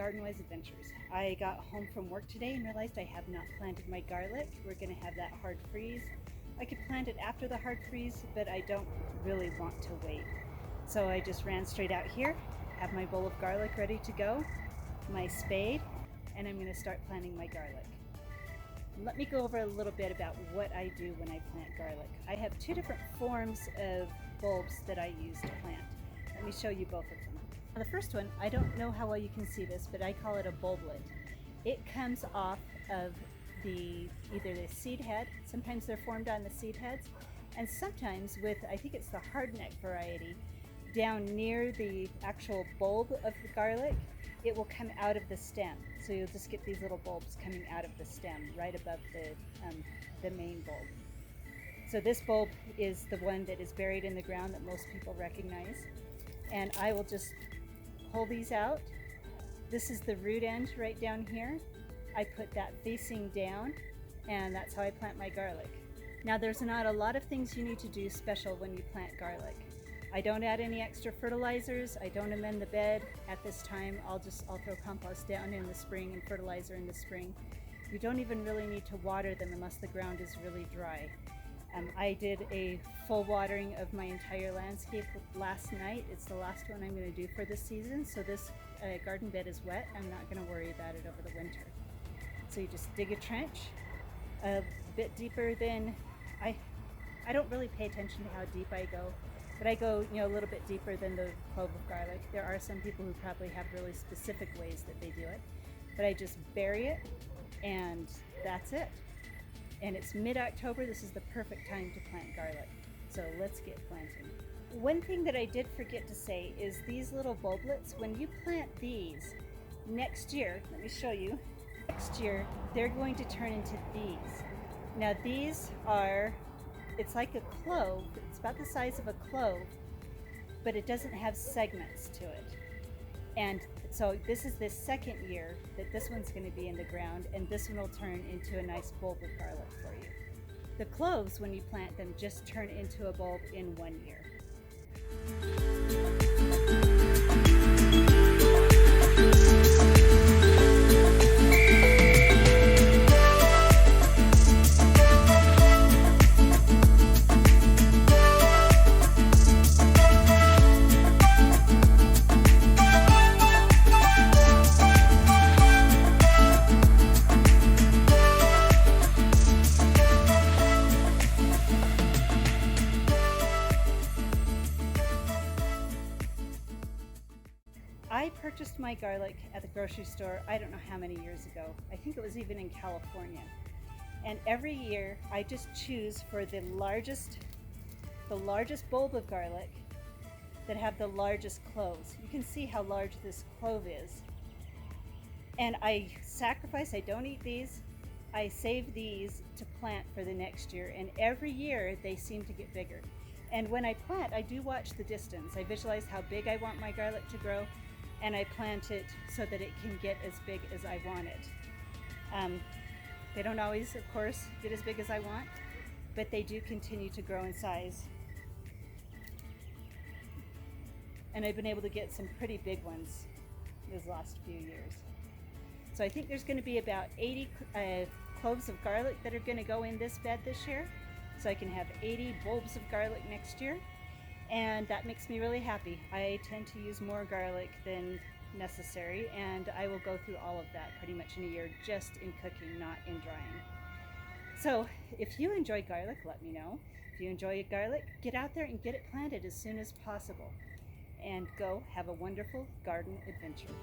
Garden-Wise Adventures. I got home from work today and realized I have not planted my garlic. We're going to have that hard freeze. I could plant it after the hard freeze, but I don't really want to wait. So I just ran straight out here, have my bowl of garlic ready to go, my spade, and I'm going to start planting my garlic. Let me go over a little bit about what I do when I plant garlic. I have two different forms of bulbs that I use to plant. Let me show you both of them. The first one, I don't know how well you can see this, but I call it a bulblet. It comes off of either the seed head, sometimes they're formed on the seed heads, and sometimes with, I think it's the hardneck variety, down near the actual bulb of the garlic, it will come out of the stem. So you'll just get these little bulbs coming out of the stem right above the main bulb. So this bulb is the one that is buried in the ground that most people recognize. And I will just pull these out. This is the root end right down here. I put that facing down, and that's how I plant my garlic. Now there's not a lot of things you need to do special when you plant garlic. I don't add any extra fertilizers. I don't amend the bed at this time. I'll throw compost down in the spring and fertilizer in the spring. You don't even really need to water them unless the ground is really dry. I did a full watering of my entire landscape last night. It's the last one I'm going to do for this season, so this garden bed is wet. I'm not going to worry about it over the winter. So you just dig a trench a bit deeper than, I don't really pay attention to how deep I go, but I go a little bit deeper than the clove of garlic. There are some people who probably have really specific ways that they do it, but I just bury it and that's it. And it's mid-October. This is the perfect time to plant garlic. So let's get planting. One thing that I did forget to say is these little bulblets, when you plant these next year, let me show you, next year they're going to turn into these. Now these are, it's like a clove, it's about the size of a clove, but it doesn't have segments to it. And so this is the second year that this one's going to be in the ground, and this one will turn into a nice bulb of garlic for you. The cloves, when you plant them, just turn into a bulb in 1 year. I purchased my garlic at the grocery store, I don't know how many years ago. I think it was even in California. And every year I just choose for the largest bulb of garlic that have the largest cloves. You can see how large this clove is. And I sacrifice, I don't eat these, I save these to plant for the next year. And every year they seem to get bigger. And when I plant, I do watch the distance. I visualize how big I want my garlic to grow, and I plant it so that it can get as big as I want it. They don't always, of course, get as big as I want, but they do continue to grow in size. And I've been able to get some pretty big ones these last few years. So I think there's going to be about 80 cloves of garlic that are going to go in this bed this year. So I can have 80 bulbs of garlic next year. And that makes me really happy. I tend to use more garlic than necessary, and I will go through all of that pretty much in a year, just in cooking, not in drying. So if you enjoy garlic, let me know. If you enjoy garlic, get out there and get it planted as soon as possible. And go have a wonderful garden adventure.